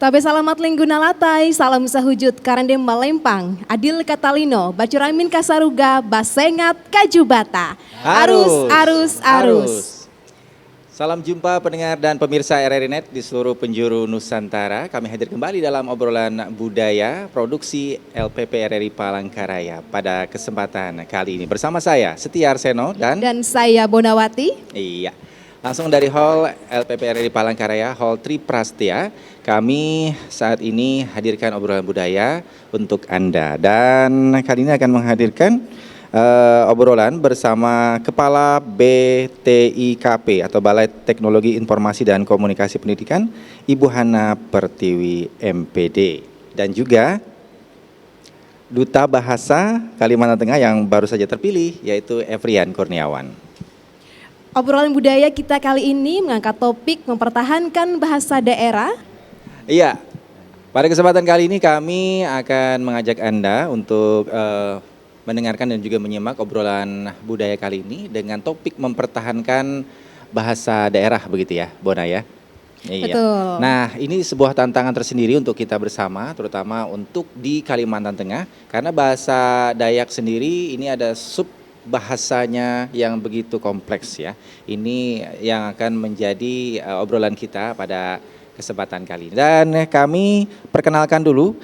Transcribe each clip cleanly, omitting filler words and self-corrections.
Sabe salamat lingguna latai, salam sahujud karandem malempang, adil katalino, bacuramin kasaruga, basengat kajubata. Arus. Salam jumpa pendengar dan pemirsa RRI Net di seluruh penjuru Nusantara. Kami hadir kembali dalam obrolan budaya produksi LPP RRI Palangkaraya pada kesempatan kali ini. Bersama saya Setia Arseno Dan saya Bonawati. Iya. Langsung dari Hall LPP RRI Palangkaraya, Hall Triprastia, kami saat ini hadirkan obrolan budaya untuk Anda. Dan kali ini akan menghadirkan obrolan bersama Kepala BTIKP atau Balai Teknologi Informasi dan Komunikasi Pendidikan, Ibu Hana Pertiwi MPD. Dan juga Duta Bahasa Kalimantan Tengah yang baru saja terpilih, yaitu Evrian Kurniawan. Obrolan budaya kita kali ini mengangkat topik mempertahankan bahasa daerah. Iya, pada kesempatan kali ini kami akan mengajak Anda untuk mendengarkan dan juga menyimak obrolan budaya kali ini dengan topik mempertahankan bahasa daerah begitu ya, Bona ya? Iya. Betul. Nah, ini sebuah tantangan tersendiri untuk kita bersama, terutama untuk di Kalimantan Tengah, karena bahasa Dayak sendiri ini ada sub bahasanya yang begitu kompleks ya. Ini yang akan menjadi obrolan kita pada kesempatan kali ini. Dan kami perkenalkan dulu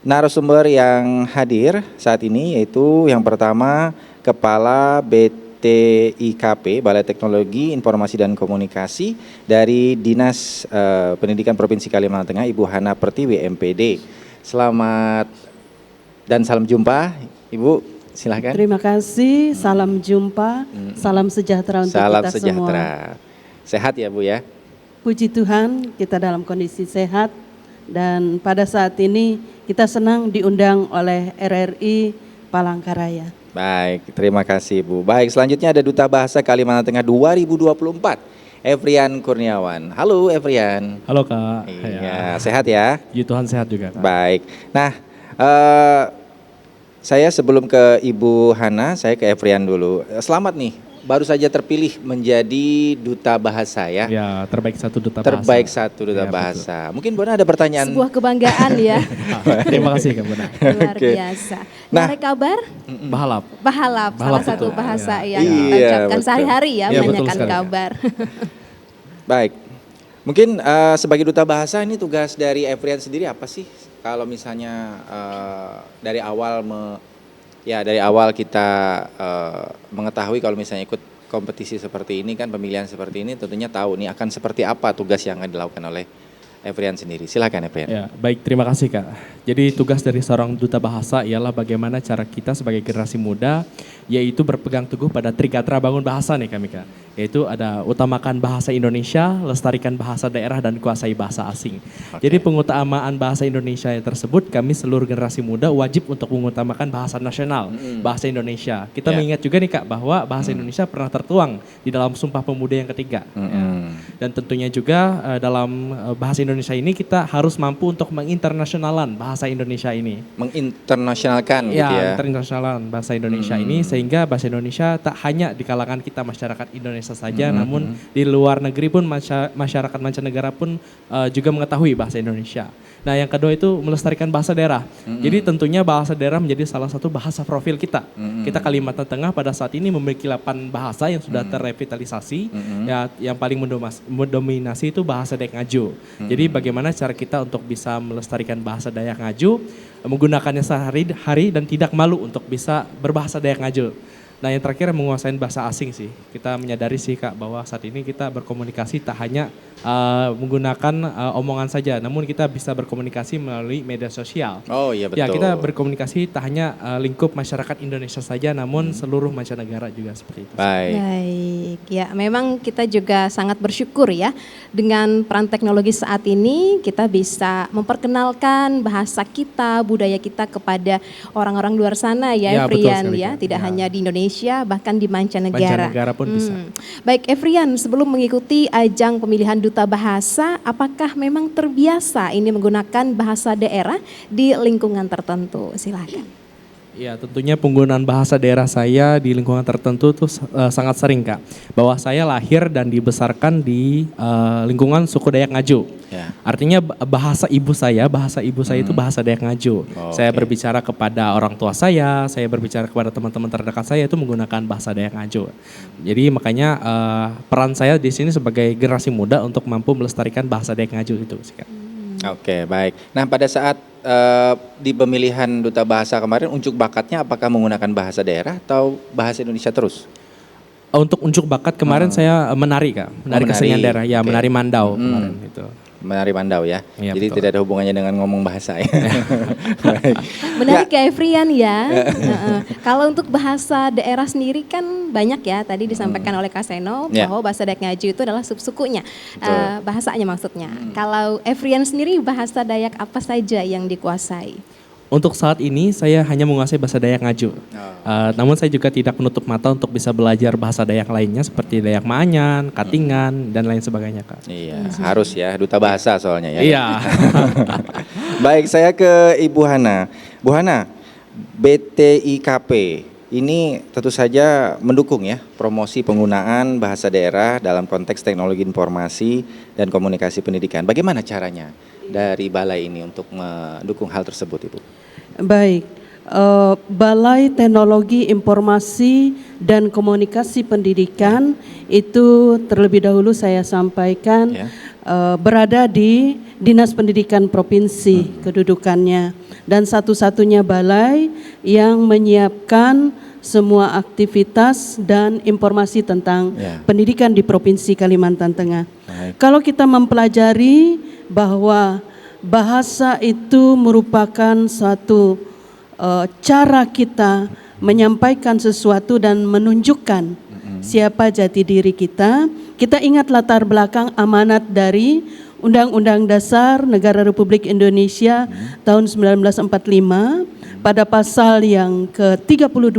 narasumber yang hadir saat ini, yaitu yang pertama Kepala BTIKP, Balai Teknologi Informasi dan Komunikasi dari Dinas Pendidikan Provinsi Kalimantan Tengah, Ibu Hana Pertiwi MPD. Selamat dan salam jumpa, Ibu. Silahkan. Terima kasih, salam jumpa, salam sejahtera untuk salam kita sejahtera. semua. Sehat ya Bu ya? Puji Tuhan kita dalam kondisi sehat dan pada saat ini kita senang diundang oleh RRI Palangkaraya. Baik, terima kasih Bu. Baik, selanjutnya ada Duta Bahasa Kalimantan Tengah 2024, Evrian Kurniawan. Halo Evrian. Halo Kak. Iya, sehat ya? Puji Tuhan sehat juga Kak. Baik, nah saya sebelum ke Ibu Hana, saya ke Evrian dulu. Selamat nih, baru saja terpilih menjadi Duta Bahasa ya. Ya, terbaik satu Duta Bahasa. Terbaik satu Duta Ya, Bahasa. Mungkin Bona ada pertanyaan? Sebuah kebanggaan ya. Terima kasih Kak Bona. Luar Oke. biasa. Nah. Nah, kabar? Bahalap. Bahalap, salah Bahalap satu itu. bahasa Ya. yang Iya, kita ucapkan betul. sehari-hari ya, Iya, betul menanyakan sekali, Kak. kabar. Baik, mungkin sebagai Duta Bahasa ini tugas dari Evrian sendiri apa sih? Kalau misalnya dari awal kita mengetahui kalau misalnya ikut kompetisi seperti ini kan, pemilihan seperti ini tentunya tahu nih akan seperti apa tugas yang akan dilakukan oleh Evrian sendiri. Silakan Evrian. Ya, baik, terima kasih Kak. Jadi tugas dari seorang Duta Bahasa ialah bagaimana cara kita sebagai generasi muda yaitu berpegang teguh pada Trigatra Bangun Bahasa nih kami Kak. Yaitu ada utamakan bahasa Indonesia, lestarikan bahasa daerah dan kuasai bahasa asing. Jadi pengutamaan bahasa Indonesia tersebut kami seluruh generasi muda wajib untuk mengutamakan bahasa nasional, bahasa Indonesia. Kita mengingat juga nih Kak bahwa bahasa Indonesia pernah tertuang di dalam Sumpah Pemuda yang ketiga. Ya. Dan tentunya juga dalam bahasa Indonesia ini kita harus mampu untuk menginternasionalan bahasa Indonesia ini. Menginternasionalkan gitu ya. Internasionalan bahasa Indonesia ini sehingga bahasa Indonesia tak hanya di kalangan kita masyarakat Indonesia saja, namun di luar negeri pun masyarakat mancanegara pun juga mengetahui bahasa Indonesia. Nah, yang kedua itu melestarikan bahasa daerah. Jadi tentunya bahasa daerah menjadi salah satu bahasa profil kita. Kita Kalimantan Tengah pada saat ini memiliki 8 bahasa yang sudah terrevitalisasi. Ya, yang paling mendominasi itu bahasa Dayak Ngaju. Jadi bagaimana cara kita untuk bisa melestarikan bahasa Dayak Ngaju, menggunakannya sehari-hari dan tidak malu untuk bisa berbahasa Dayak Ngaju. Nah, yang terakhir menguasai bahasa asing sih. Kita menyadari sih Kak bahwa saat ini kita berkomunikasi tak hanya menggunakan omongan saja, namun kita bisa berkomunikasi melalui media sosial. Oh iya betul. Ya, kita berkomunikasi tak hanya lingkup masyarakat Indonesia saja, namun seluruh mancanegara juga seperti itu. Baik, ya memang kita juga sangat bersyukur ya dengan peran teknologi saat ini kita bisa memperkenalkan bahasa kita, budaya kita kepada orang-orang luar sana ya, Ya, betul Evrian sekali, ya, Kak. tidak Ya. hanya di Indonesia bahkan di mancanegara. Mancanegara pun bisa. Baik Evrian, sebelum mengikuti ajang pemilihan Duta Bahasa, apakah memang terbiasa ini menggunakan bahasa daerah di lingkungan tertentu? Silakan. Ya, tentunya penggunaan bahasa daerah saya di lingkungan tertentu tuh sangat sering, Kak. Bahwa saya lahir dan dibesarkan di lingkungan suku Dayak Ngaju. Ya. Artinya bahasa ibu saya itu bahasa Dayak Ngaju. Oh, Saya oke. berbicara kepada orang tua saya berbicara kepada teman-teman terdekat saya itu menggunakan bahasa Dayak Ngaju. Jadi makanya peran saya di sini sebagai generasi muda untuk mampu melestarikan bahasa Dayak Ngaju itu sih, Kak. Oke, baik. Nah, pada saat di pemilihan duta bahasa kemarin, unjuk bakatnya apakah menggunakan bahasa daerah atau bahasa Indonesia terus? Untuk unjuk bakat kemarin saya menari, Kak. Menari menari. kesenian daerah, ya Oke. menari mandau kemarin itu. Menari mandau ya. Iya, Jadi betul. tidak ada hubungannya dengan ngomong bahasa ya. Baik. Menarik ya Efrian ya. Heeh. Kalau untuk bahasa daerah sendiri kan banyak ya. Tadi disampaikan oleh Kak Seno Ya. bahwa bahasa Dayak Ngaju itu adalah subsukunya. Betul. Bahasanya maksudnya. Kalau Efrian sendiri bahasa Dayak apa saja yang dikuasai? Untuk saat ini saya hanya menguasai bahasa Dayak Ngaju. Namun saya juga tidak menutup mata untuk bisa belajar bahasa Dayak lainnya seperti Dayak Maanyan, Katingan, dan lain sebagainya, Kak. Iya, harus ya, duta bahasa soalnya ya. Iya. Baik, saya ke Ibu Hana. Bu Hana, BTIKP ini tentu saja mendukung ya promosi penggunaan bahasa daerah dalam konteks teknologi informasi dan komunikasi pendidikan. Bagaimana caranya dari balai ini untuk mendukung hal tersebut, Ibu? Baik, Balai Teknologi Informasi dan Komunikasi Pendidikan itu terlebih dahulu saya sampaikan Ya. berada di Dinas Pendidikan Provinsi kedudukannya dan satu-satunya balai yang menyiapkan semua aktivitas dan informasi tentang Ya. pendidikan di Provinsi Kalimantan Tengah. Baik. Kalau kita mempelajari bahwa bahasa itu merupakan suatu cara kita menyampaikan sesuatu dan menunjukkan siapa jati diri kita. Kita ingat latar belakang amanat dari Undang-Undang Dasar Negara Republik Indonesia tahun 1945 pada pasal yang ke-32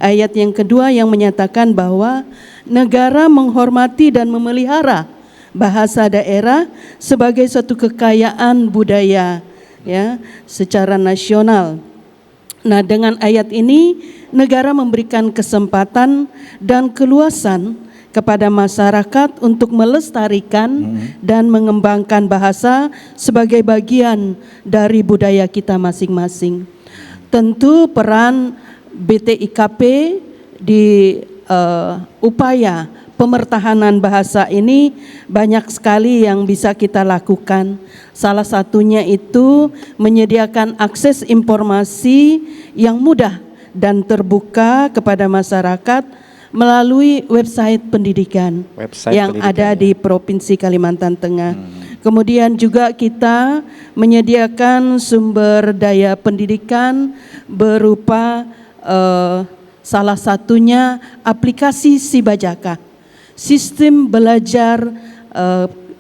ayat yang kedua yang menyatakan bahwa negara menghormati dan memelihara bahasa daerah sebagai suatu kekayaan budaya ya secara nasional. Nah, dengan ayat ini negara memberikan kesempatan dan keluasan kepada masyarakat untuk melestarikan dan mengembangkan bahasa sebagai bagian dari budaya kita masing-masing. Tentu peran BTIKP di upaya pemertahanan bahasa ini banyak sekali yang bisa kita lakukan. Salah satunya itu menyediakan akses informasi yang mudah dan terbuka kepada masyarakat melalui website pendidikan Website yang pendidikan, ada ya. di Provinsi Kalimantan Tengah. Kemudian juga kita menyediakan sumber daya pendidikan berupa salah satunya aplikasi Sibajaka, sistem belajar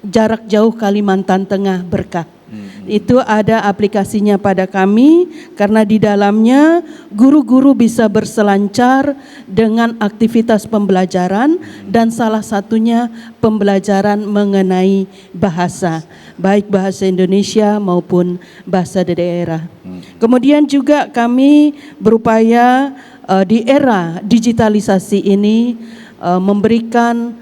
jarak jauh Kalimantan Tengah Berkah. Itu ada aplikasinya pada kami karena di dalamnya guru-guru bisa berselancar dengan aktivitas pembelajaran dan salah satunya pembelajaran mengenai bahasa, baik bahasa Indonesia maupun bahasa daerah. Kemudian juga kami berupaya di era digitalisasi ini memberikan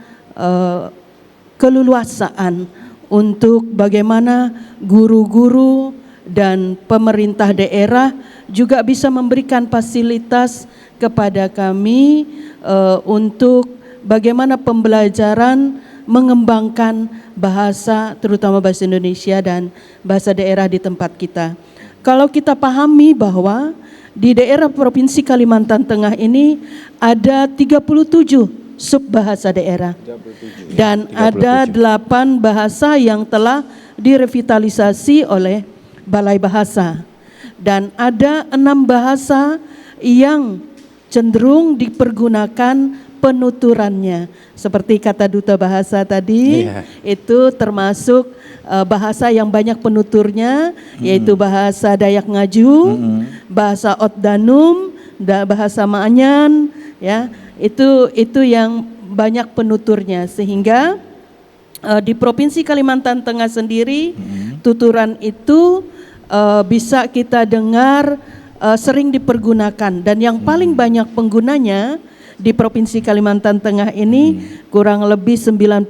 keleluasaan untuk bagaimana guru-guru dan pemerintah daerah juga bisa memberikan fasilitas kepada kami untuk bagaimana pembelajaran mengembangkan bahasa, terutama bahasa Indonesia dan bahasa daerah di tempat kita. Kalau kita pahami bahwa di daerah Provinsi Kalimantan Tengah ini ada 37 subbahasa daerah dan ada 8 bahasa yang telah direvitalisasi oleh Balai Bahasa dan ada 6 bahasa yang cenderung dipergunakan penuturannya seperti kata duta bahasa tadi. Iya. Itu termasuk bahasa yang banyak penuturnya yaitu bahasa Dayak Ngaju, bahasa Otdanum, bahasa Maanyan ya. Itu yang banyak penuturnya sehingga di Provinsi Kalimantan Tengah sendiri tuturan itu bisa kita dengar sering dipergunakan dan yang paling banyak penggunanya di Provinsi Kalimantan Tengah ini kurang lebih 90%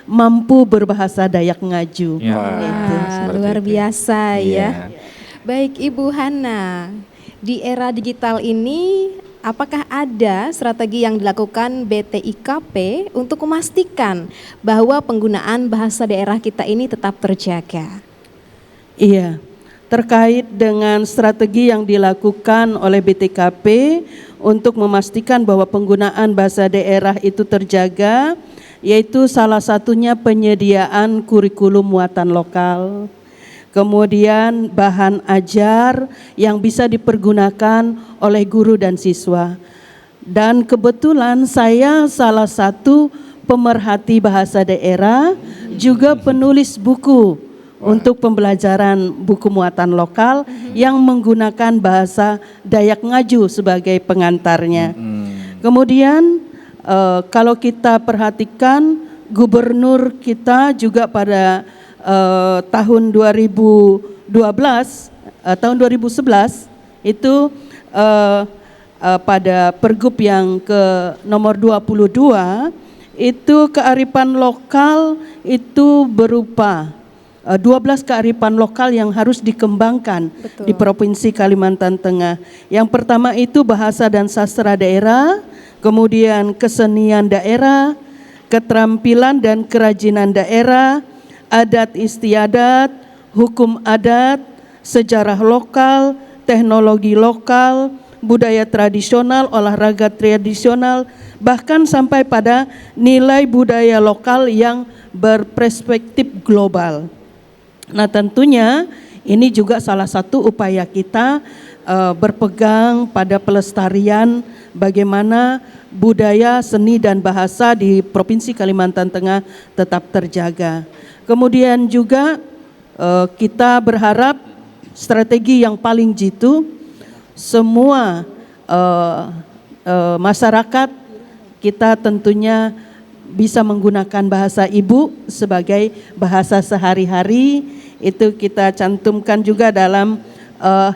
mampu berbahasa Dayak Ngaju. Ya. Wah, Wah, seperti luar itu. biasa Iya. ya. Baik Ibu Hana, di era digital ini apakah ada strategi yang dilakukan BTIKP untuk memastikan bahwa penggunaan bahasa daerah kita ini tetap terjaga? Iya, terkait dengan strategi yang dilakukan oleh BTKP untuk memastikan bahwa penggunaan bahasa daerah itu terjaga, yaitu salah satunya penyediaan kurikulum muatan lokal, kemudian bahan ajar yang bisa dipergunakan oleh guru dan siswa. Dan kebetulan saya salah satu pemerhati bahasa daerah, juga penulis buku untuk pembelajaran buku muatan lokal yang menggunakan bahasa Dayak Ngaju sebagai pengantarnya. Kemudian kalau kita perhatikan gubernur kita juga pada tahun 2012, tahun 2011 itu pada pergub yang ke nomor 22 itu kearifan lokal itu berupa 12 kearifan lokal yang harus dikembangkan di Provinsi Kalimantan Tengah. Yang pertama itu bahasa dan sastra daerah, kemudian kesenian daerah, keterampilan dan kerajinan daerah, adat istiadat, hukum adat, sejarah lokal, teknologi lokal, budaya tradisional, olahraga tradisional, bahkan sampai pada nilai budaya lokal yang berperspektif global. Nah tentunya ini juga salah satu upaya kita berpegang pada pelestarian bagaimana budaya, seni dan bahasa di Provinsi Kalimantan Tengah tetap terjaga. Kemudian juga kita berharap strategi yang paling jitu semua masyarakat kita tentunya bisa menggunakan bahasa ibu sebagai bahasa sehari-hari. Itu kita cantumkan juga dalam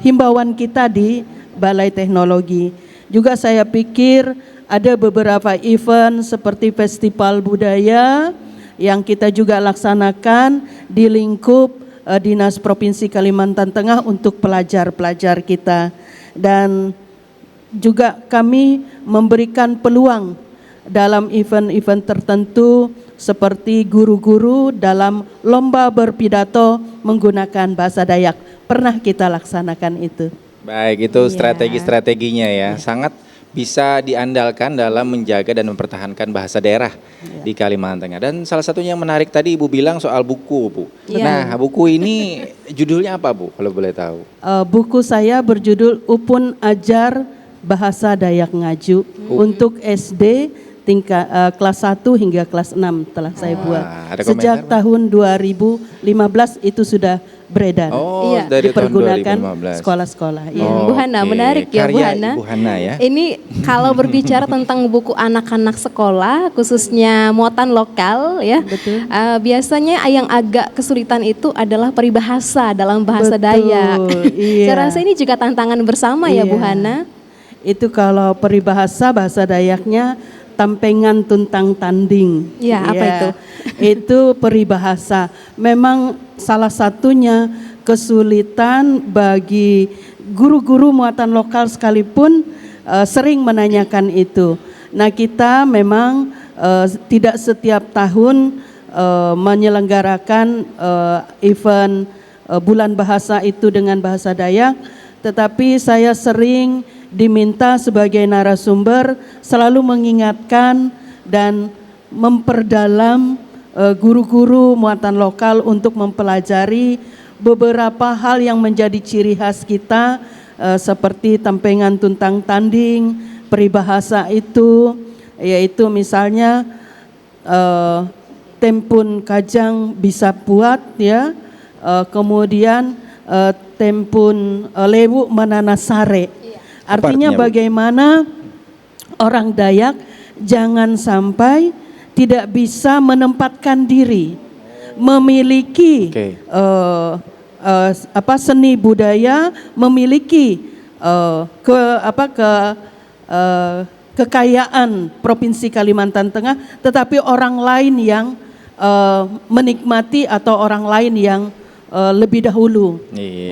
himbauan kita di Balai Teknologi. Juga saya pikir ada beberapa event seperti festival budaya yang kita juga laksanakan di lingkup Dinas Provinsi Kalimantan Tengah untuk pelajar-pelajar kita. Dan juga kami memberikan peluang dalam event-event tertentu seperti guru-guru dalam lomba berpidato menggunakan bahasa Dayak. Pernah kita laksanakan itu. Baik, itu strategi-strateginya ya. Sangat bisa diandalkan dalam menjaga dan mempertahankan bahasa daerah di Kalimantan Tengah. Dan salah satunya yang menarik tadi Ibu bilang soal buku, Bu. Iya. Nah, buku ini judulnya apa, Bu, kalau boleh tahu? Buku saya berjudul Upun Ajar Bahasa Dayak Ngaju untuk SD tingkat kelas 1 hingga kelas 6 telah saya buat. ada Sejak komentar, tahun 2015 itu sudah beredar. Oh, Iya. dari tahun Dipergunakan 2015. sekolah-sekolah. Ya, Iya. Bu Hana, Oke, menarik ya Bu karya Hana. Ibu Hana ya. Ini kalau berbicara tentang buku anak-anak sekolah, khususnya muatan lokal ya, biasanya yang agak kesulitan itu adalah peribahasa dalam bahasa Betul, Dayak. iya. Saya rasa ini juga tantangan bersama ya Bu Iya. Hana. Itu kalau peribahasa bahasa Dayaknya tampengan tuntang tanding. Iya, apa itu? Itu peribahasa. Memang salah satunya kesulitan bagi guru-guru muatan lokal sekalipun sering menanyakan itu. Nah, kita memang tidak setiap tahun menyelenggarakan event bulan bahasa itu dengan bahasa Dayak, tetapi saya sering diminta sebagai narasumber selalu mengingatkan dan memperdalam guru-guru muatan lokal untuk mempelajari beberapa hal yang menjadi ciri khas kita seperti tampengan tuntang tanding, peribahasa itu, yaitu misalnya tempun kajang bisa puat ya, kemudian tempun lewu menanasare. Artinya artinya, Bu? bagaimana orang Dayak jangan sampai tidak bisa menempatkan diri, memiliki Oke. seni budaya, memiliki kekayaan Provinsi Kalimantan Tengah, tetapi orang lain yang menikmati atau orang lain yang lebih dahulu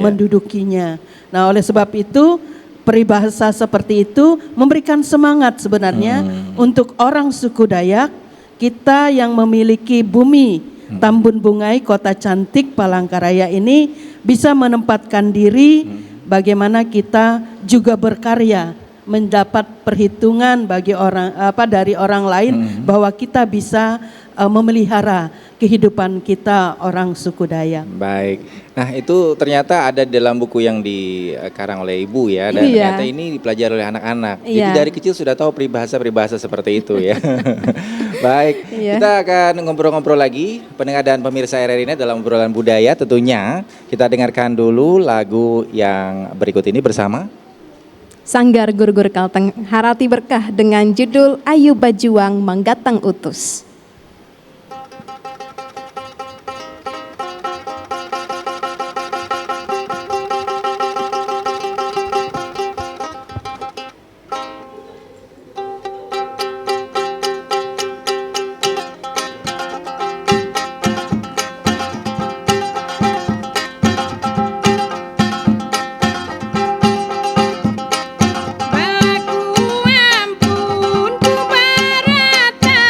mendudukinya. Nah, oleh sebab itu peribahasa seperti itu memberikan semangat sebenarnya untuk orang suku Dayak, kita yang memiliki bumi Tambun Bungai, kota cantik Palangkaraya ini bisa menempatkan diri bagaimana kita juga berkarya, mendapat perhitungan bagi orang dari orang lain bahwa kita bisa memelihara kehidupan kita orang suku Dayak. Baik. Nah, itu ternyata ada dalam buku yang dikarang oleh Ibu ya, dan Iya. ternyata ini dipelajari oleh anak-anak. Jadi Iya. dari kecil sudah tahu peribahasa-peribahasa seperti itu ya. Baik, Iya. kita akan ngobrol-ngobrol lagi pendengar dan pemirsa RRI ini dalam obrolan budaya tentunya. Kita dengarkan dulu lagu yang berikut ini bersama Sanggar Gurgur Kalteng Harati Berkah dengan judul Ayu Bajuang Manggatang Utus. Balaku ampun ku barata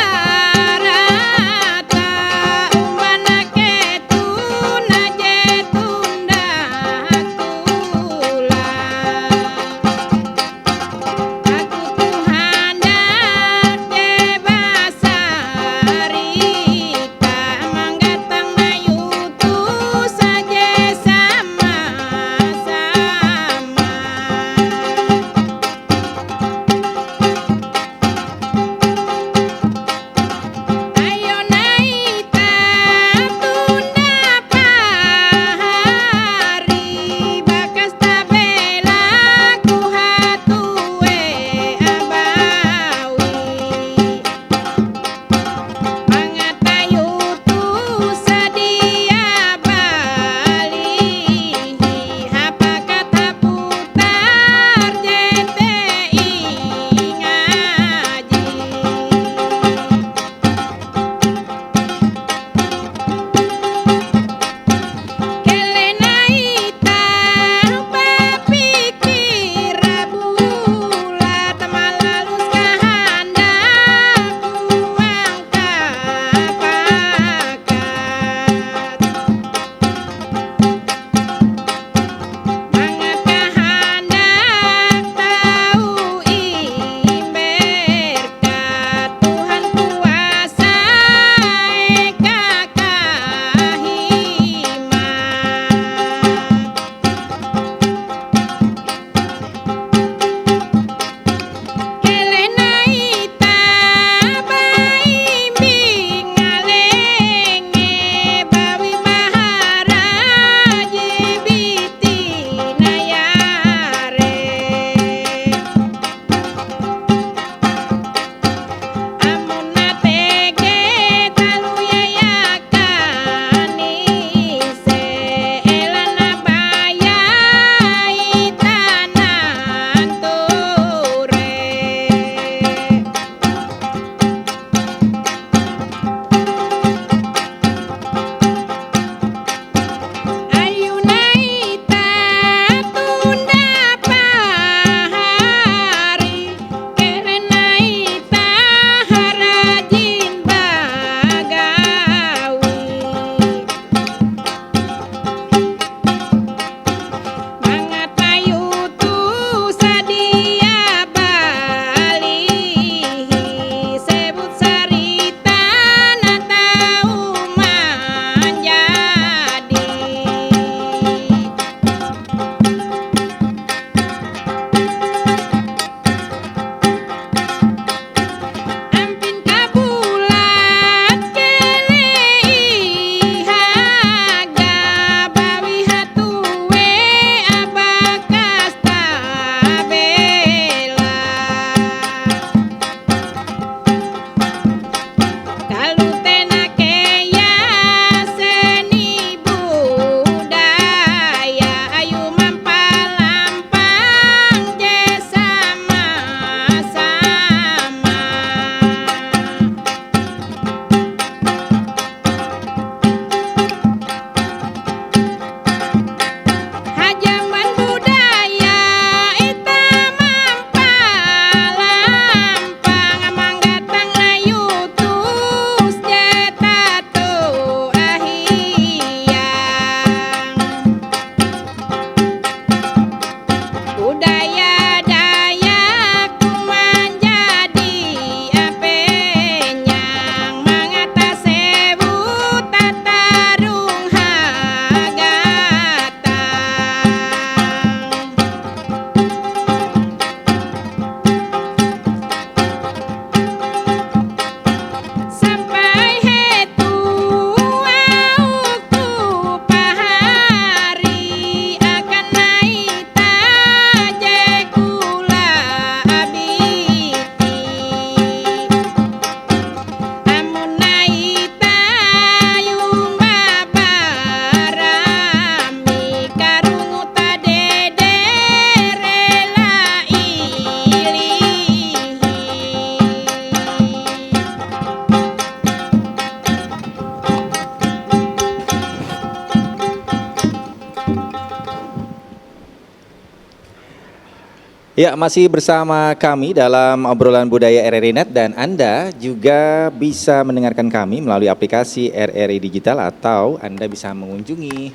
Ya, masih bersama kami dalam obrolan budaya RRI Net dan Anda juga bisa mendengarkan kami melalui aplikasi RRI Digital atau Anda bisa mengunjungi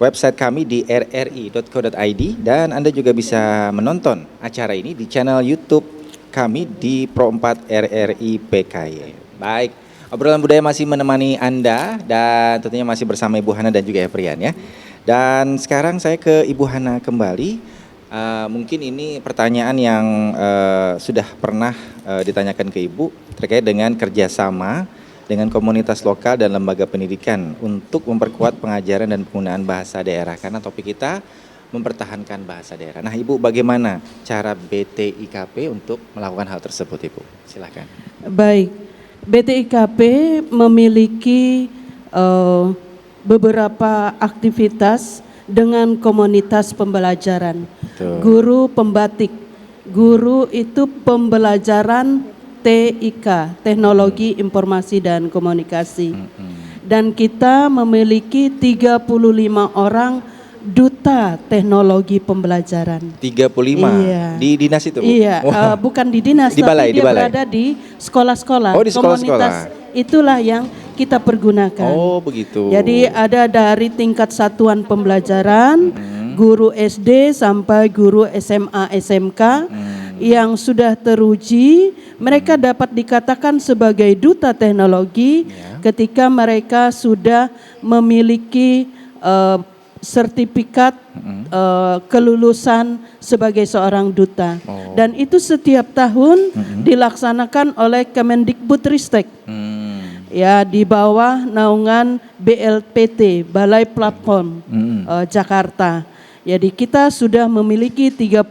website kami di rri.co.id dan Anda juga bisa menonton acara ini di channel YouTube kami di Pro4 RRI PKY. Baik, obrolan budaya masih menemani Anda dan tentunya masih bersama Ibu Hana dan juga Efrian ya. Dan sekarang saya ke Ibu Hana kembali. Mungkin ini pertanyaan yang sudah pernah ditanyakan ke Ibu terkait dengan kerjasama dengan komunitas lokal dan lembaga pendidikan untuk memperkuat pengajaran dan penggunaan bahasa daerah karena topik kita mempertahankan bahasa daerah. Nah Ibu, bagaimana cara BTIKP untuk melakukan hal tersebut Ibu? Silakan. Baik, BTIKP memiliki beberapa aktivitas dengan komunitas pembelajaran. Betul. Guru pembatik, guru itu pembelajaran TIK, Teknologi Informasi dan Komunikasi. Dan kita memiliki 35 orang duta teknologi pembelajaran. 35 iya. Di dinas itu Bu? Iya, bukan di dinas, di balai, tapi dia berada di sekolah-sekolah. Oh, di sekolah-sekolah. Komunitas itulah yang kita pergunakan. Oh, begitu. Jadi ada dari tingkat satuan pembelajaran, guru SD sampai guru SMA, SMK yang sudah teruji, mereka dapat dikatakan sebagai duta teknologi ketika mereka sudah memiliki sertifikat kelulusan sebagai seorang duta. Dan itu setiap tahun dilaksanakan oleh Kemendikbudristek. Ya, di bawah naungan BLPT, Balai Platform Jakarta. Jadi kita sudah memiliki 35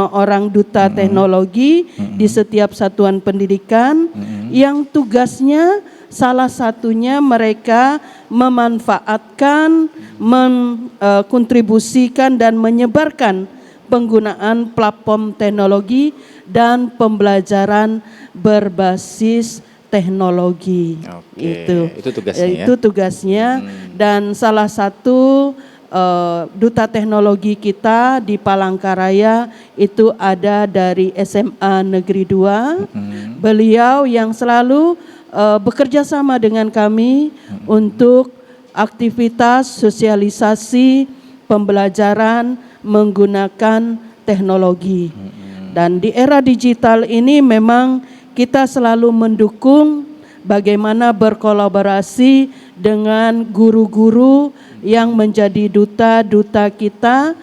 orang duta teknologi di setiap satuan pendidikan yang tugasnya salah satunya mereka memanfaatkan, mengkontribusikan dan menyebarkan penggunaan platform teknologi dan pembelajaran berbasis teknologi. Itu tugasnya ya? Itu tugasnya dan salah satu duta teknologi kita di Palangkaraya itu ada dari SMA Negeri 2. Beliau yang selalu bekerja sama dengan kami untuk aktivitas sosialisasi pembelajaran menggunakan teknologi. Dan di era digital ini memang kita selalu mendukung bagaimana berkolaborasi dengan guru-guru yang menjadi duta-duta kita,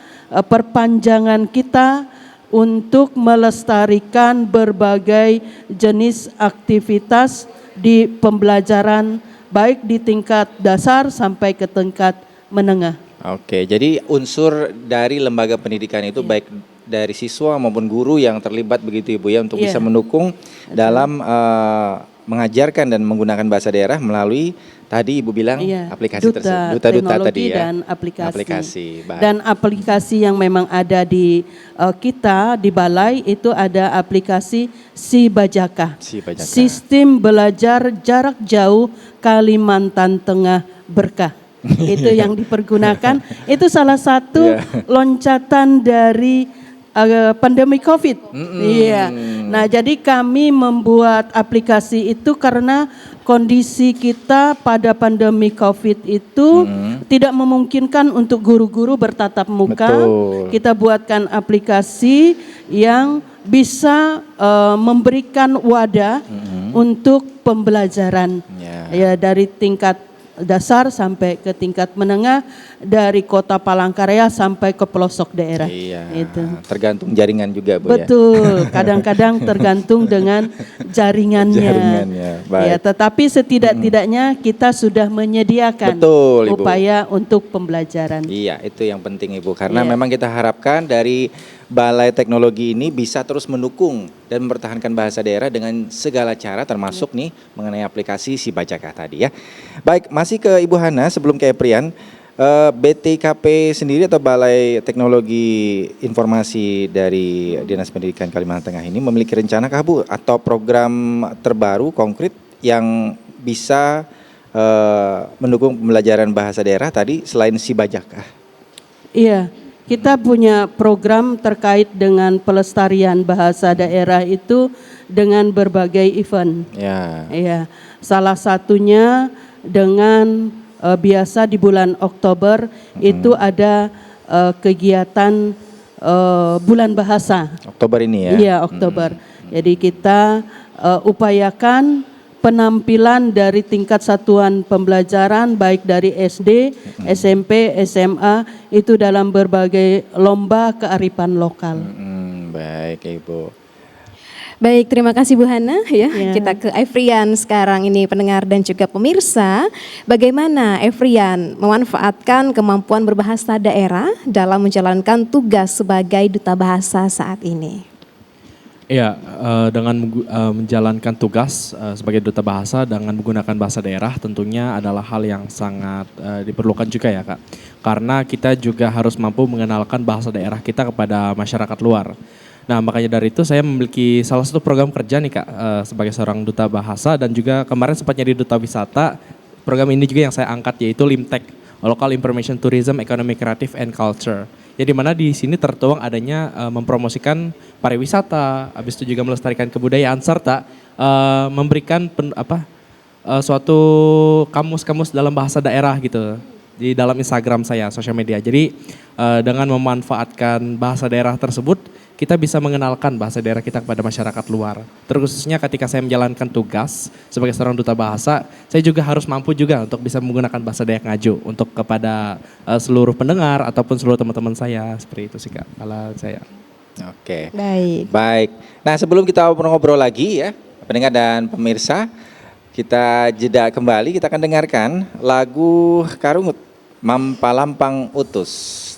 perpanjangan kita untuk melestarikan berbagai jenis aktivitas di pembelajaran baik di tingkat dasar sampai ke tingkat menengah. Oke, jadi unsur dari lembaga pendidikan itu baik dari siswa maupun guru yang terlibat begitu Ibu ya untuk bisa mendukung dalam mengajarkan dan menggunakan bahasa daerah melalui tadi Ibu bilang aplikasi tersebut, duta-duta tadi ya. Dan aplikasi. Baik. Dan aplikasi yang memang ada di kita di balai itu ada aplikasi Sibajaka. Sistem belajar jarak jauh Kalimantan Tengah Berkah. Itu yang dipergunakan. Itu salah satu loncatan dari pandemi COVID. Iya. Nah, jadi kami membuat aplikasi itu karena kondisi kita pada pandemi COVID itu tidak memungkinkan untuk guru-guru bertatap muka. Betul. Kita buatkan aplikasi yang bisa memberikan wadah untuk pembelajaran. Ya, dari tingkat dasar sampai ke tingkat menengah, dari kota Palangkaraya sampai ke pelosok daerah. Iya. Itu. Tergantung jaringan juga, Bu, ya. Betul, kadang-kadang tergantung dengan jaringannya. Jaringannya, baik. Ya, tetapi setidak-tidaknya kita sudah menyediakan Betul, Ibu. upaya untuk pembelajaran. Iya, itu yang penting, Ibu. Karena Iya. memang kita harapkan dari Balai Teknologi ini bisa terus mendukung dan mempertahankan bahasa daerah dengan segala cara, termasuk nih mengenai aplikasi Si Bajaka tadi ya. Baik, masih ke Ibu Hana sebelum ke Eprian. BTKP sendiri atau Balai Teknologi Informasi dari Dinas Pendidikan Kalimantan Tengah ini memiliki rencana kah, Bu, atau program terbaru konkret yang bisa mendukung pembelajaran bahasa daerah tadi selain Si Bajaka? Iya, kita punya program terkait dengan pelestarian bahasa daerah itu dengan berbagai event. Ya. Iya, salah satunya dengan biasa di bulan Oktober itu ada kegiatan bulan bahasa. Oktober ini ya? Iya, Oktober. Jadi kita upayakan penampilan dari tingkat satuan pembelajaran baik dari SD, SMP, SMA itu dalam berbagai lomba kearifan lokal. Baik, Ibu. Baik, terima kasih Bu Hana ya. Ya. Kita ke Evrian sekarang ini, pendengar dan juga pemirsa. Bagaimana Evrian memanfaatkan kemampuan berbahasa daerah dalam menjalankan tugas sebagai duta bahasa saat ini? Iya, dengan menjalankan tugas sebagai duta bahasa dengan menggunakan bahasa daerah tentunya adalah hal yang sangat diperlukan juga ya, Kak. Karena kita juga harus mampu mengenalkan bahasa daerah kita kepada masyarakat luar. Nah, makanya dari itu saya memiliki salah satu program kerja nih, Kak, sebagai seorang duta bahasa, dan juga kemarin sempat jadi duta wisata. Program ini juga yang saya angkat yaitu LIMTEC, Local Information Tourism, Economy Creative and Culture. Ya, di mana di sini tertuang adanya mempromosikan pariwisata, habis itu juga melestarikan kebudayaan serta memberikan suatu kamus-kamus dalam bahasa daerah gitu di dalam Instagram saya, sosial media. Jadi dengan memanfaatkan bahasa daerah tersebut, kita bisa mengenalkan bahasa daerah kita kepada masyarakat luar. Terkhususnya ketika saya menjalankan tugas sebagai seorang duta bahasa, saya juga harus mampu juga untuk bisa menggunakan bahasa Dayak Ngaju untuk kepada seluruh pendengar ataupun seluruh teman-teman saya. Seperti itu sih, Kak, kalau saya. Oke. Baik. Baik. Nah, sebelum kita ngobrol lagi ya, pendengar dan pemirsa, kita jeda kembali, kita akan dengarkan lagu Karungut, Mampalampang Utus.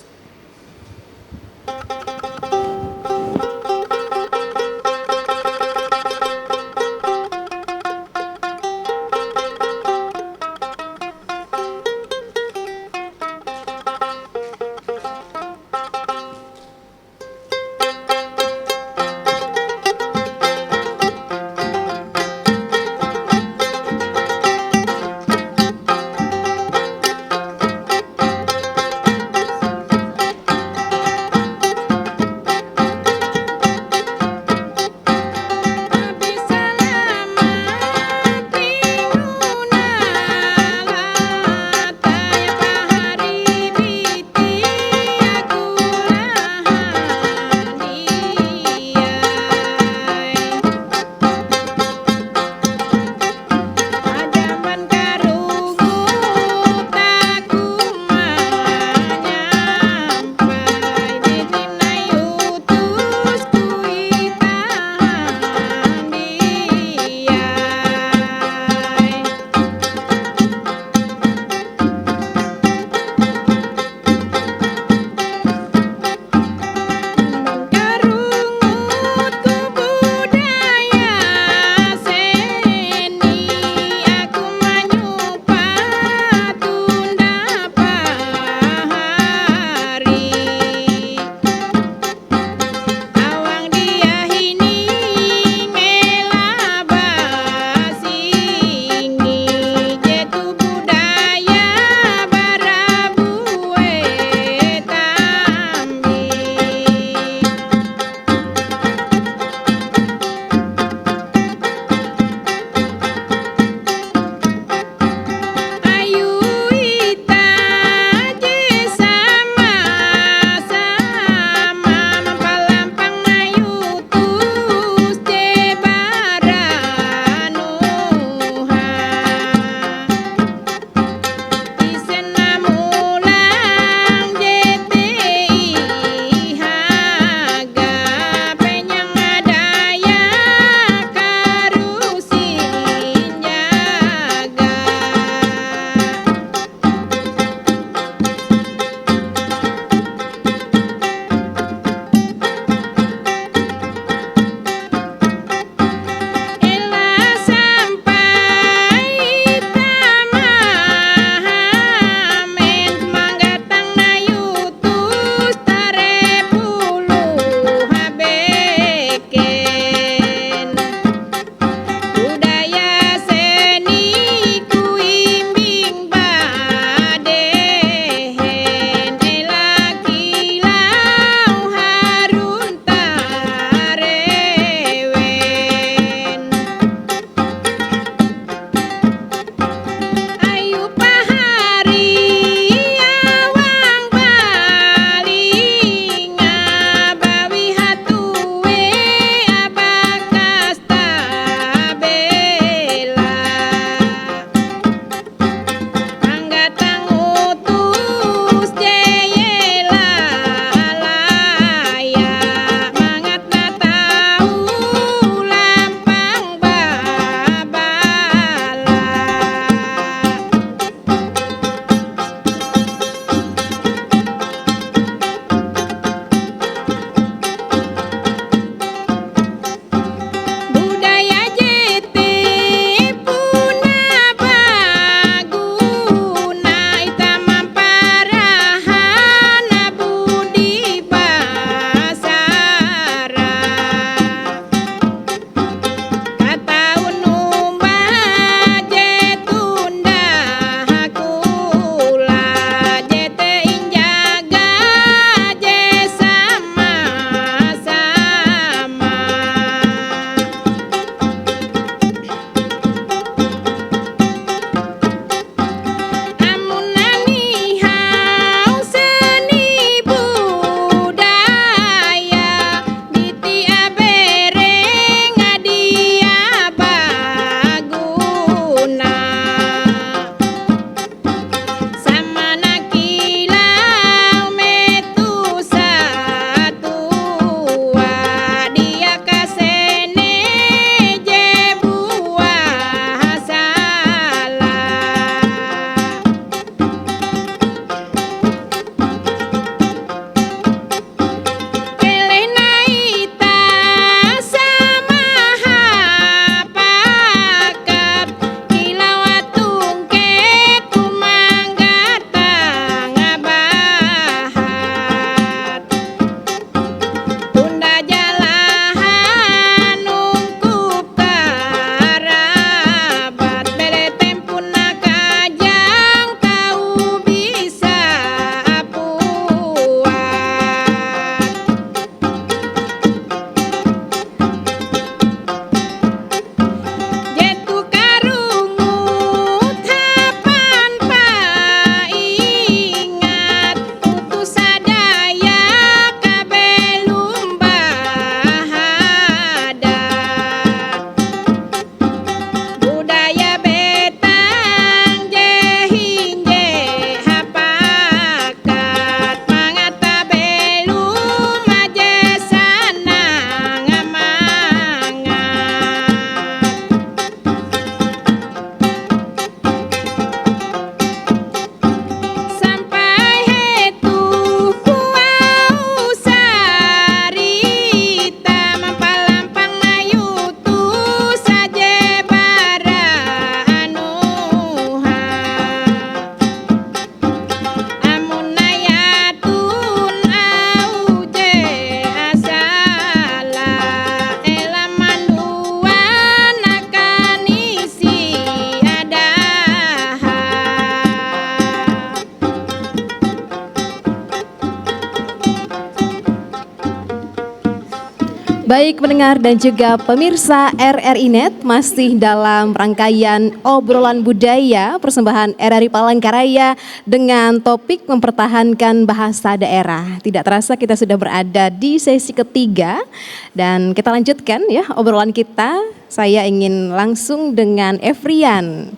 Baik pendengar dan juga pemirsa RRI Net, masih dalam rangkaian obrolan budaya persembahan RRI Palangkaraya dengan topik mempertahankan bahasa daerah. Tidak terasa kita sudah berada di sesi ketiga dan kita lanjutkan ya obrolan kita. Saya ingin langsung dengan Efrian.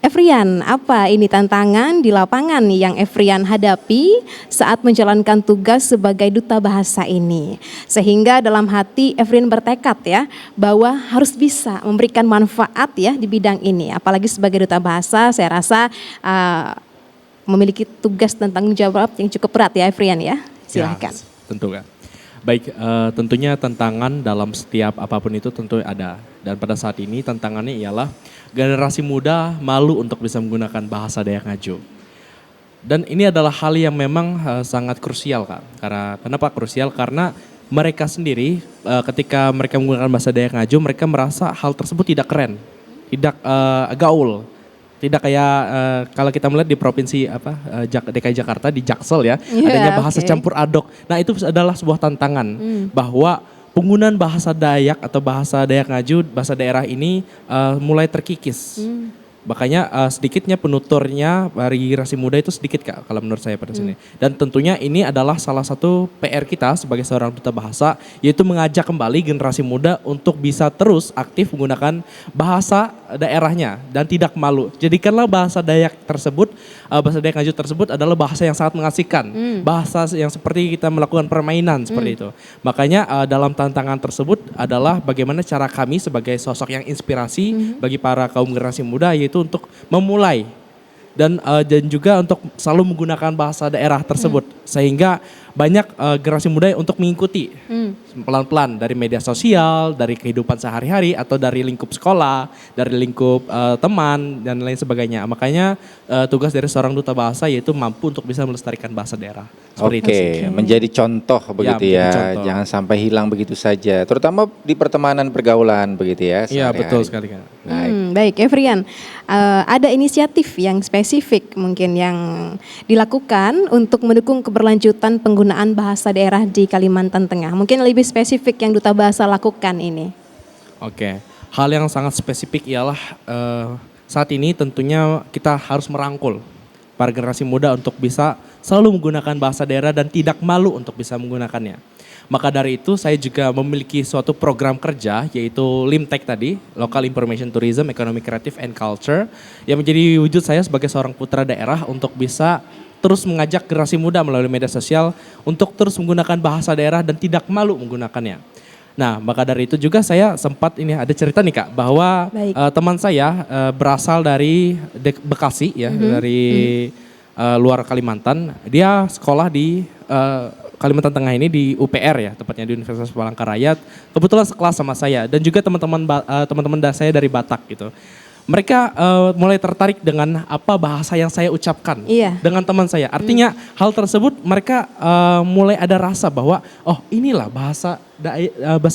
Efrian, apa ini tantangan di lapangan yang Efrian hadapi saat menjalankan tugas sebagai duta bahasa ini? Sehingga dalam hati Efrian bertekad ya bahwa harus bisa memberikan manfaat ya di bidang ini. Apalagi sebagai duta bahasa, saya rasa memiliki tugas dan tanggung jawab yang cukup berat ya Efrian ya. Silakan. Ya, tentu kan. Baik, tentunya tantangan dalam setiap apapun itu tentu ada. Dan pada saat ini tantangannya ialah generasi muda malu untuk bisa menggunakan bahasa Dayak Ngaju. Dan ini adalah hal yang memang sangat krusial Kak. Kenapa krusial? Karena mereka sendiri ketika mereka menggunakan bahasa Dayak Ngaju, mereka merasa hal tersebut tidak keren, tidak gaul. Tidak kayak kalau kita melihat di provinsi DKI Jakarta di Jaksel ya, adanya bahasa campur aduk. Nah itu adalah sebuah tantangan bahwa penggunaan bahasa Dayak atau bahasa Dayak Ngaju, bahasa daerah ini mulai terkikis. Makanya sedikitnya penuturnya dari generasi muda itu sedikit Kak kalau menurut saya pada sini. Dan tentunya ini adalah salah satu PR kita sebagai seorang duta bahasa, yaitu mengajak kembali generasi muda untuk bisa terus aktif menggunakan bahasa daerahnya dan tidak malu. Jadikanlah bahasa Dayak tersebut, bahasa Dayak Ngaju tersebut adalah bahasa yang sangat mengasihkan. Bahasa yang seperti kita melakukan permainan seperti itu. Makanya dalam tantangan tersebut adalah bagaimana cara kami sebagai sosok yang inspirasi bagi para kaum generasi muda, yaitu untuk memulai dan juga untuk selalu menggunakan bahasa daerah tersebut sehingga banyak generasi muda untuk mengikuti pelan-pelan dari media sosial, dari kehidupan sehari-hari atau dari lingkup sekolah, dari lingkup teman dan lain sebagainya. Makanya tugas dari seorang duta bahasa yaitu mampu untuk bisa melestarikan bahasa daerah. Oke, menjadi contoh begitu ya, contoh. Jangan sampai hilang begitu saja, terutama di pertemanan pergaulan begitu ya. Iya sehari-hari. betul sekali Kak. Baik Efrian, ada inisiatif yang spesifik mungkin yang dilakukan untuk mendukung keberlanjutan penggunaan bahasa daerah di Kalimantan Tengah. Mungkin lebih spesifik yang duta bahasa lakukan ini. Oke, hal yang sangat spesifik ialah saat ini tentunya kita harus merangkul para generasi muda untuk bisa selalu menggunakan bahasa daerah dan tidak malu untuk bisa menggunakannya. Maka dari itu saya juga memiliki suatu program kerja yaitu LIMTEK tadi, Local Information Tourism, Economy Creative and Culture, yang menjadi wujud saya sebagai seorang putra daerah untuk bisa terus mengajak generasi muda melalui media sosial untuk terus menggunakan bahasa daerah dan tidak malu menggunakannya. Nah, maka dari itu juga saya sempat ini ada cerita nih Kak bahwa teman saya berasal dari Bekasi ya, dari luar Kalimantan. Dia sekolah di Kalimantan Tengah ini di UPR ya, tepatnya di Universitas Palangkaraya. Kebetulan sekelas sama saya dan juga teman-teman saya dari Batak gitu. Mereka mulai tertarik dengan apa bahasa yang saya ucapkan dengan teman saya. Artinya hal tersebut mereka mulai ada rasa bahwa oh inilah bahasa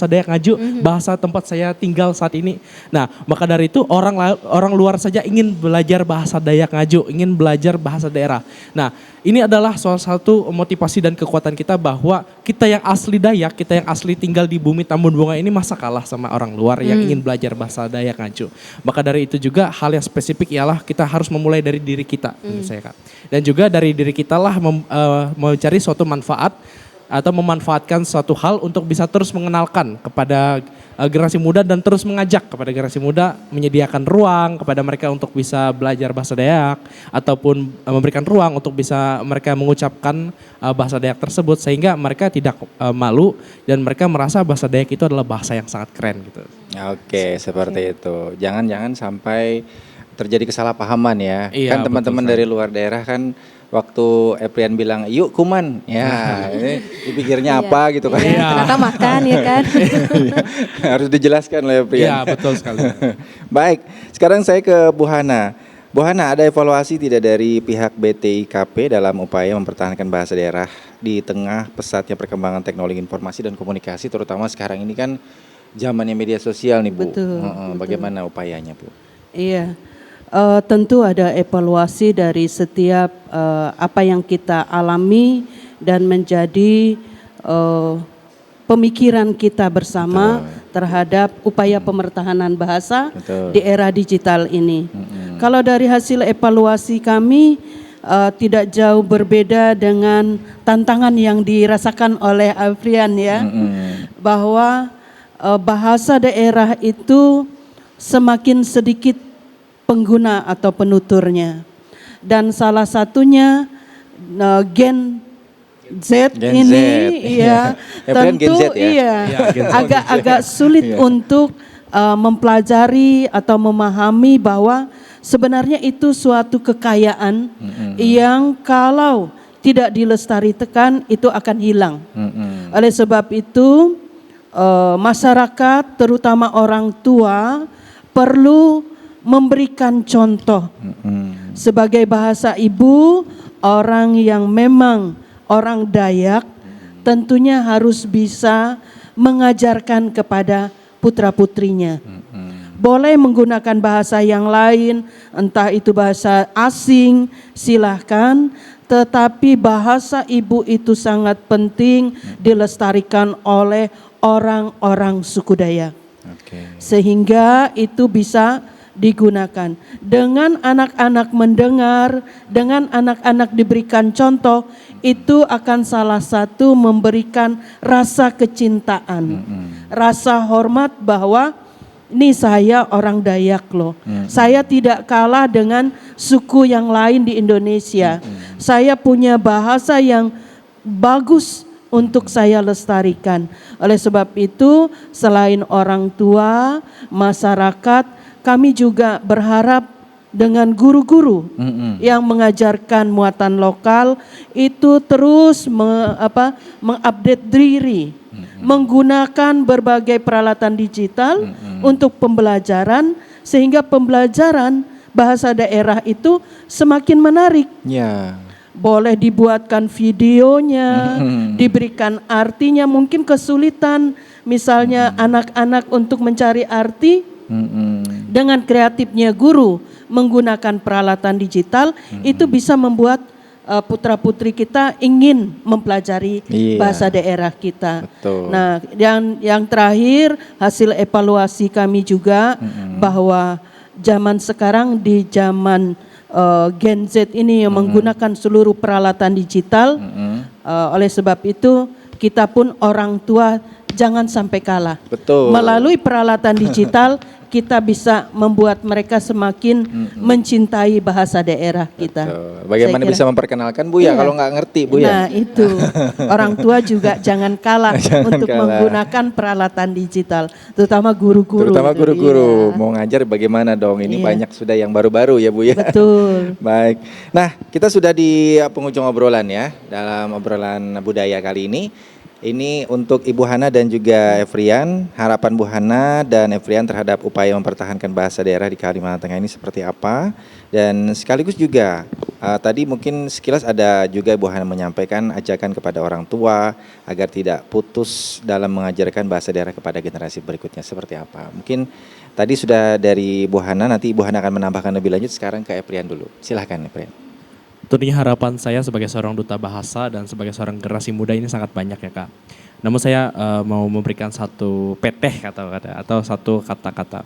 Dayak Ngaju, bahasa tempat saya tinggal saat ini. Nah, maka dari itu orang luar saja ingin belajar bahasa Dayak Ngaju, ingin belajar bahasa daerah. Nah, ini adalah salah satu motivasi dan kekuatan kita bahwa kita yang asli Dayak, kita yang asli tinggal di bumi Tambun Bunga ini masa kalah sama orang luar yang ingin belajar bahasa Dayak Ngaju. Maka dari itu juga hal yang spesifik ialah kita harus memulai dari diri kita, menurut saya Kak. Dan juga dari diri kita lah mencari suatu manfaat atau memanfaatkan suatu hal untuk bisa terus mengenalkan kepada generasi muda dan terus mengajak kepada generasi muda menyediakan ruang kepada mereka untuk bisa belajar bahasa Dayak ataupun memberikan ruang untuk bisa mereka mengucapkan bahasa Dayak tersebut sehingga mereka tidak malu dan mereka merasa bahasa Dayak itu adalah bahasa yang sangat keren gitu. Oke, seperti itu. Jangan sampai terjadi kesalahpahaman ya. Iya, Kan teman-teman dari luar daerah kan waktu Efrian bilang yuk kuman ya ini dipikirnya apa gitu kan. Ternyata makan ya kan. Harus dijelaskan oleh Efrian. Iya betul sekali. Baik, sekarang saya ke Bu Hana. Bu Hana, ada evaluasi tidak dari pihak BTIKP dalam upaya mempertahankan bahasa daerah di tengah pesatnya perkembangan teknologi informasi dan komunikasi, terutama sekarang ini kan zamannya media sosial nih Bu. Betul. Bagaimana upayanya Bu? Iya. Tentu ada evaluasi dari setiap apa yang kita alami dan menjadi pemikiran kita bersama terhadap upaya pemertahanan bahasa Betul. di era digital ini. Kalau dari hasil evaluasi kami tidak jauh berbeda dengan tantangan yang dirasakan oleh Afrian ya, bahwa bahasa daerah itu semakin sedikit pengguna atau penuturnya, dan salah satunya Gen Z Gen ini Z. ya Afrian Gen tentu Z ya? iya Iya, Gen Z. agak sulit untuk mempelajari atau memahami bahwa sebenarnya itu suatu kekayaan yang kalau tidak dilestarikan itu akan hilang. Oleh sebab itu masyarakat terutama orang tua perlu memberikan contoh sebagai bahasa ibu. Orang yang memang orang Dayak tentunya harus bisa mengajarkan kepada putra-putrinya. Boleh menggunakan bahasa yang lain, entah itu bahasa asing, silahkan. Tetapi bahasa ibu itu sangat penting dilestarikan oleh orang-orang suku Dayak. Sehingga itu bisa digunakan. Dengan anak-anak mendengar, dengan anak-anak diberikan contoh, itu akan salah satu memberikan rasa kecintaan, rasa hormat bahwa ini saya orang Dayak loh. Saya tidak kalah dengan suku yang lain di Indonesia. Saya punya bahasa yang bagus untuk saya lestarikan. Oleh sebab itu, selain orang tua, masyarakat, kami juga berharap dengan guru-guru yang mengajarkan muatan lokal itu terus mengupdate diri, menggunakan berbagai peralatan digital untuk pembelajaran, sehingga pembelajaran bahasa daerah itu semakin menarik. Ya. Boleh dibuatkan videonya, diberikan artinya. Mungkin kesulitan misalnya anak-anak untuk mencari arti. Dengan kreatifnya guru menggunakan peralatan digital, itu bisa membuat putra-putri kita ingin mempelajari bahasa daerah kita. Betul. Nah, yang terakhir hasil evaluasi kami juga bahwa zaman sekarang di zaman Gen Z ini yang menggunakan seluruh peralatan digital, oleh sebab itu kita pun orang tua jangan sampai kalah. Betul. Melalui peralatan digital kita bisa membuat mereka semakin mencintai bahasa daerah kita. Betul. Bagaimana bisa memperkenalkan Bu ya Iya. kalau nggak ngerti Bu ya? Nah itu orang tua juga jangan kalah untuk menggunakan peralatan digital, terutama guru-guru. Terutama guru-guru Iya. mau ngajar bagaimana dong? Ini Iya. banyak sudah yang baru-baru ya Bu ya. Betul. Baik. Nah, kita sudah di penghujung obrolan ya, dalam obrolan budaya kali ini. Ini untuk Ibu Hana dan juga Efrian, harapan Bu Hana dan Efrian terhadap upaya mempertahankan bahasa daerah di Kalimantan Tengah ini seperti apa? Dan sekaligus juga tadi mungkin sekilas ada juga Ibu Hana menyampaikan ajakan kepada orang tua agar tidak putus dalam mengajarkan bahasa daerah kepada generasi berikutnya seperti apa? Mungkin tadi sudah dari Bu Hana, nanti Ibu Hana akan menambahkan lebih lanjut, sekarang ke Efrian dulu. Silahkan Efrian. Tentunya harapan saya sebagai seorang duta bahasa dan sebagai seorang generasi muda ini sangat banyak ya Kak. Namun saya mau memberikan satu peteh atau satu kata-kata.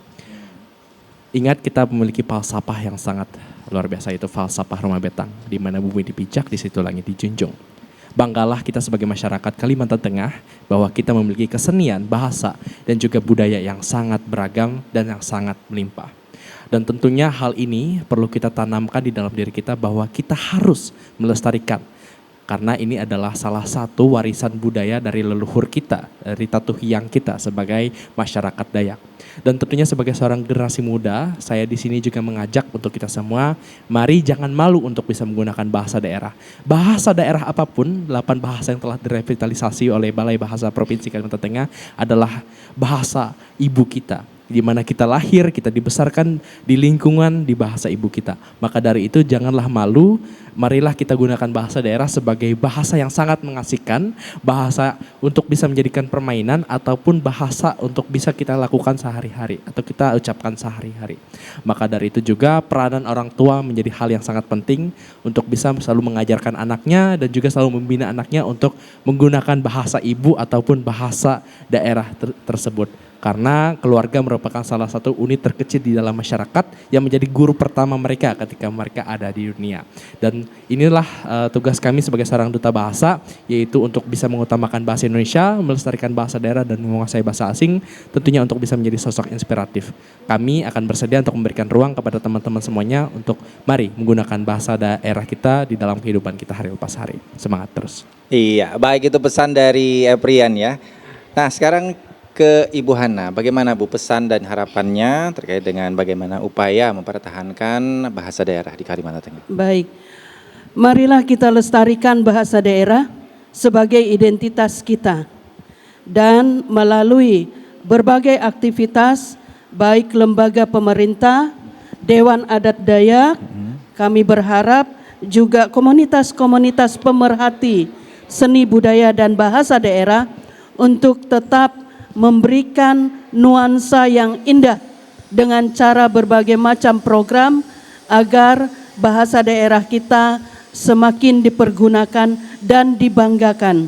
Ingat kita memiliki falsafah yang sangat luar biasa, itu falsafah Rumah Betang. Di mana bumi dipijak, di situ langit dijunjung. Banggalah kita sebagai masyarakat Kalimantan Tengah bahwa kita memiliki kesenian, bahasa, dan juga budaya yang sangat beragam dan yang sangat melimpah. Dan tentunya hal ini perlu kita tanamkan di dalam diri kita bahwa kita harus melestarikan. Karena ini adalah salah satu warisan budaya dari leluhur kita, dari Tatu Hiyang kita sebagai masyarakat Dayak. Dan tentunya sebagai seorang generasi muda, saya di sini juga mengajak untuk kita semua, mari jangan malu untuk bisa menggunakan bahasa daerah. Bahasa daerah apapun, 8 bahasa yang telah direvitalisasi oleh Balai Bahasa Provinsi Kalimantan Tengah adalah bahasa ibu kita, di mana kita lahir, kita dibesarkan di lingkungan di bahasa ibu kita. Maka dari itu janganlah malu, marilah kita gunakan bahasa daerah sebagai bahasa yang sangat mengasihkan, bahasa untuk bisa menjadikan permainan ataupun bahasa untuk bisa kita lakukan sehari-hari atau kita ucapkan sehari-hari. Maka dari itu juga peranan orang tua menjadi hal yang sangat penting untuk bisa selalu mengajarkan anaknya dan juga selalu membina anaknya untuk menggunakan bahasa ibu ataupun bahasa daerah tersebut. Karena keluarga merupakan salah satu unit terkecil di dalam masyarakat yang menjadi guru pertama mereka ketika mereka ada di dunia. Dan inilah tugas kami sebagai seorang duta bahasa, yaitu untuk bisa mengutamakan bahasa Indonesia, melestarikan bahasa daerah dan menguasai bahasa asing, tentunya untuk bisa menjadi sosok inspiratif. Kami akan bersedia untuk memberikan ruang kepada teman-teman semuanya untuk mari menggunakan bahasa daerah kita di dalam kehidupan kita hari lepas hari. Semangat terus. Iya, baik itu pesan dari Eprian ya. Nah sekarang ke Ibu Hana, bagaimana Bu pesan dan harapannya terkait dengan bagaimana upaya mempertahankan bahasa daerah di Kalimantan Tengah? Baik, marilah kita lestarikan bahasa daerah sebagai identitas kita. Dan melalui berbagai aktivitas, baik lembaga pemerintah, Dewan Adat Dayak, kami berharap juga komunitas-komunitas pemerhati seni budaya dan bahasa daerah untuk tetap memberikan nuansa yang indah dengan cara berbagai macam program agar bahasa daerah kita semakin dipergunakan dan dibanggakan.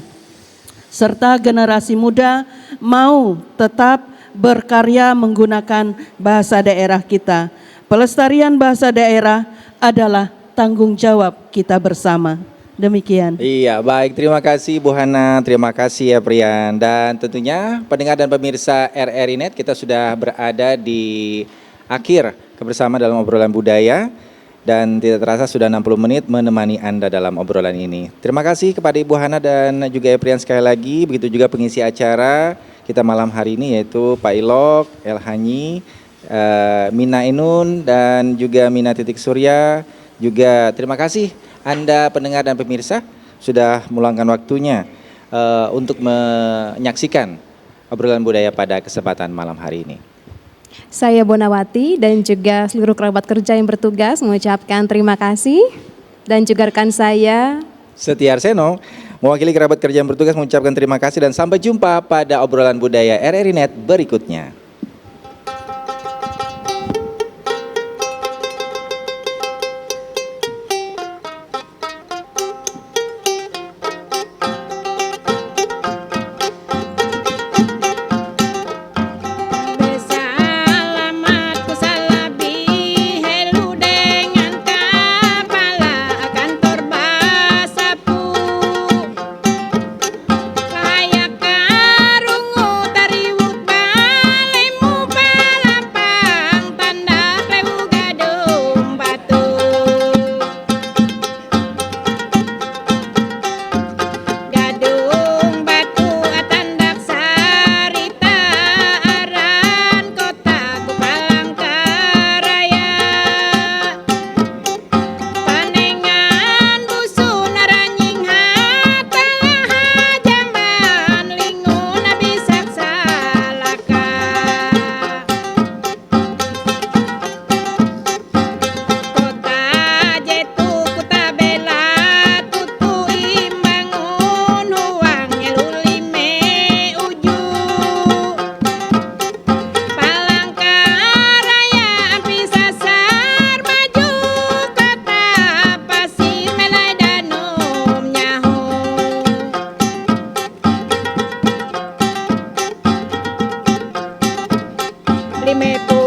Serta generasi muda mau tetap berkarya menggunakan bahasa daerah kita. Pelestarian bahasa daerah adalah tanggung jawab kita bersama. Demikian. Iya, baik. Terima kasih Bu Hana, terima kasih Eprian. Dan tentunya pendengar dan pemirsa RRI Net, kita sudah berada di akhir kebersamaan dalam obrolan budaya. Dan tidak terasa sudah 60 menit menemani Anda dalam obrolan ini. Terima kasih kepada Ibu Hana dan juga Eprian sekali lagi. Begitu juga pengisi acara kita malam hari ini yaitu Pak Ilok, El Hanyi, Mina Inun, dan juga Mina Titik Surya. Juga terima kasih Anda pendengar dan pemirsa sudah meluangkan waktunya untuk menyaksikan obrolan budaya pada kesempatan malam hari ini. Saya Bonawati dan juga seluruh kerabat kerja yang bertugas mengucapkan terima kasih. Dan juga rekan saya Setia Arseno, mewakili kerabat kerja yang bertugas mengucapkan terima kasih dan sampai jumpa pada obrolan budaya RRI Net berikutnya. Primeiro